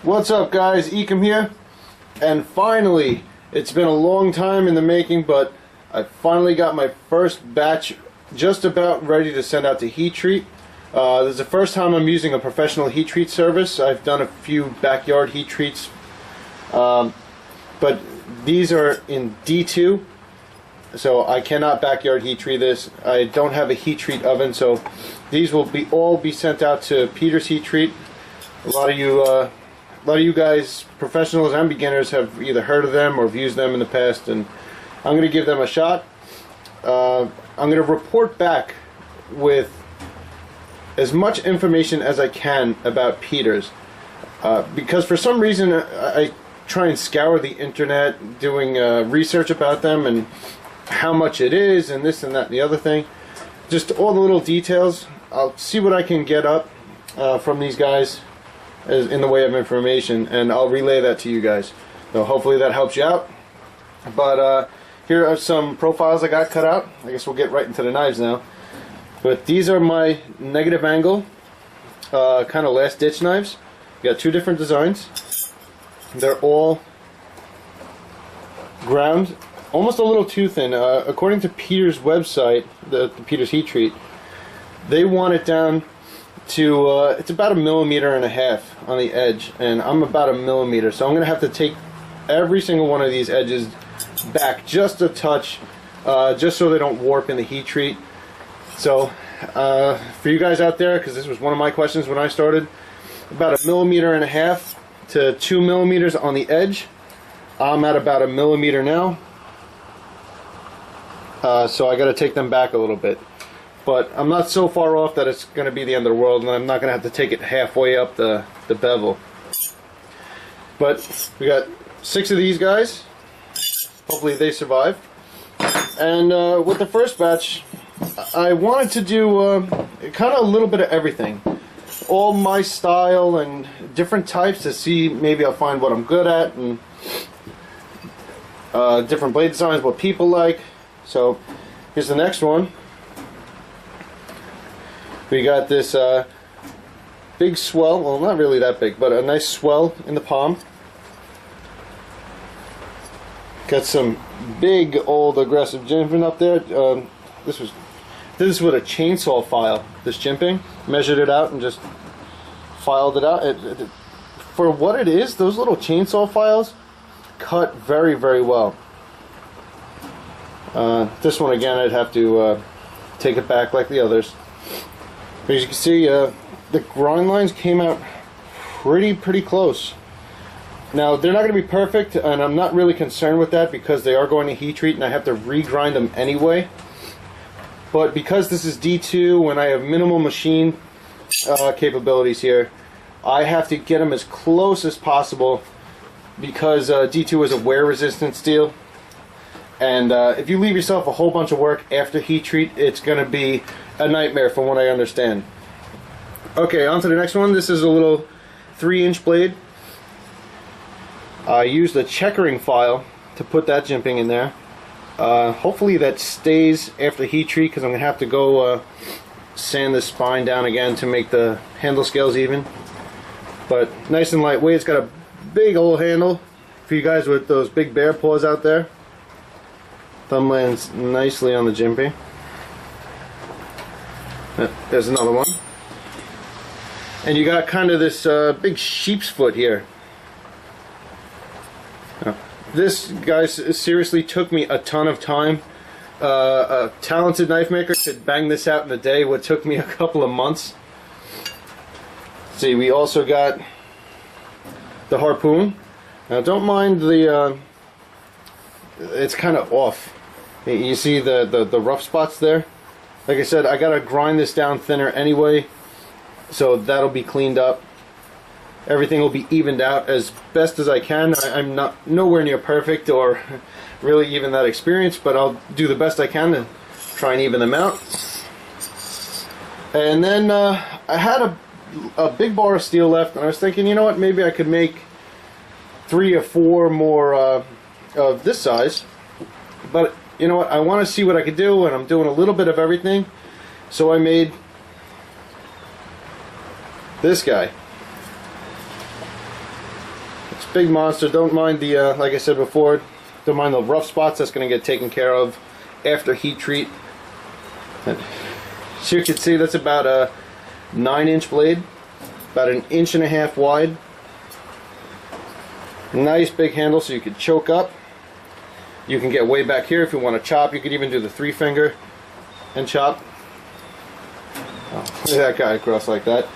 What's up, guys? Ecom here, and finally, it's been a long time in the making, but I finally got my first batch just about ready to send out to Heat Treat. This is the first time I'm using a professional heat treat service. I've done a few backyard heat treats, but these are in D2, so I cannot backyard heat treat this. I don't have a heat treat oven, so these will all be sent out to Peter's Heat Treat. A lot of you guys, professionals and beginners, have either heard of them or have used them in the past, and I'm going to give them a shot. I'm going to report back with as much information as I can about Peter's, because for some reason I try and scour the internet doing research about them and how much it is and this and that and the other thing. Just all the little details. I'll see what I can get up from these guys in the way of information, and I'll relay that to you guys. So hopefully that helps you out. But here are some profiles I got cut out. I guess we'll get right into the knives now. But these are my negative angle kind of last ditch knives. You got two different designs. They're all ground almost a little too thin. According to Peter's website, the Peter's Heat Treat, they want it down to it's about 1.5 millimeters on the edge, and I'm about 1 millimeter, so I'm gonna have to take every single one of these edges back just a touch, just so they don't warp in the heat treat. So for you guys out there, because this was one of my questions when I started, about 1.5 millimeters to 2 millimeters on the edge. I'm at about 1 millimeter now, so I got to take them back a little bit. But I'm not so far off that it's going to be the end of the world, and I'm not going to have to take it halfway up the bevel. But we got 6 of these guys. Hopefully they survive. And with the first batch, I wanted to do kind of a little bit of everything. All my style and different types to see maybe I'll find what I'm good at, and different blade designs, what people like. So here's the next one. We got this big swell, well, not really that big, but a nice swell in the palm. Got some big old aggressive jimping up there. This is with a chainsaw file, this jimping. Measured it out and just filed it out. For what it is, those little chainsaw files cut very, very well. This one, again, I'd have to take it back like the others. But as you can see, the grind lines came out pretty close. Now, they're not going to be perfect, and I'm not really concerned with that because they are going to heat treat and I have to regrind them anyway. But because this is D2 and I have minimal machine capabilities here, I have to get them as close as possible because D2 is a wear-resistant steel. And if you leave yourself a whole bunch of work after heat treat, it's going to be a nightmare from what I understand. Okay, on to the next one. This is a little 3-inch blade. I used a checkering file to put that jimping in there. Hopefully that stays after heat treat, because I'm going to have to go sand the spine down again to make the handle scales even. But nice and lightweight. It's got a big old handle for you guys with those big bear paws out there. Thumb lands nicely on the jimping. There's another one. And you got kind of this big sheep's foot here. This, guys, seriously took me a ton of time. A talented knife maker could bang this out in a day, what took me a couple of months. See, we also got the harpoon. Now don't mind the it's kind of off. You see the rough spots there? Like I said, I gotta grind this down thinner anyway, so that'll be cleaned up. Everything will be evened out as best as I can. I'm not nowhere near perfect or really even that experienced, but I'll do the best I can to try and even them out. And then I had a big bar of steel left, and I was thinking, you know what, maybe I could make 3 or 4 more of this size. But you know what, I want to see what I could do, and I'm doing a little bit of everything. So I made this guy. It's a big monster. Don't mind the, like I said before, don't mind the rough spots. That's going to get taken care of after heat treat. And so you can see that's about a 9-inch blade, about 1.5 inches wide. Nice big handle so you can choke up. You can get way back here if you want to chop. You could even do the 3-finger and chop. Oh, look at that guy across like that.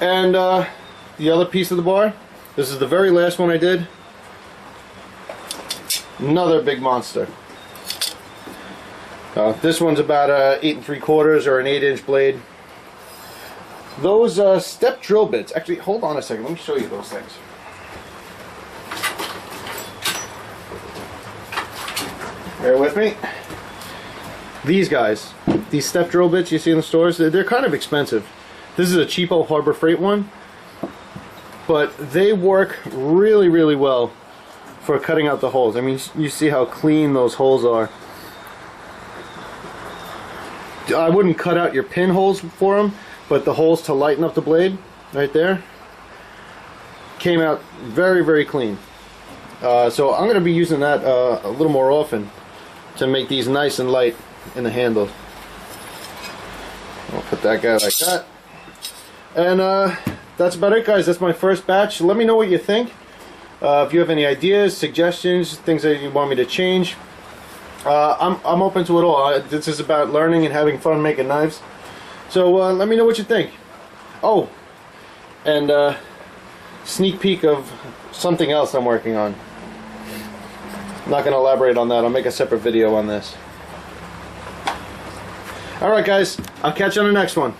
And the other piece of the bar, this is the very last one I did. Another big monster. This one's about 8 3/4 or an 8-inch blade. Those step drill bits, actually, hold on a second, let me show you those things. Bear with me. These guys, these step drill bits you see in the stores, they're kind of expensive. This is a cheapo Harbor Freight one, but they work really, really well for cutting out the holes. I mean, you see how clean those holes are. I wouldn't cut out your pinholes for them, but the holes to lighten up the blade, right there, came out very, very clean. So I'm going to be using that a little more often to make these nice and light in the handle. I'll put that guy like that. And that's about it, guys. That's my first batch. Let me know what you think. If you have any ideas, suggestions, things that you want me to change, I'm open to it all. This is about learning and having fun making knives. So let me know what you think. Oh, and sneak peek of something else I'm working on. I'm not going to elaborate on that. I'll make a separate video on this. Alright guys, I'll catch you on the next one.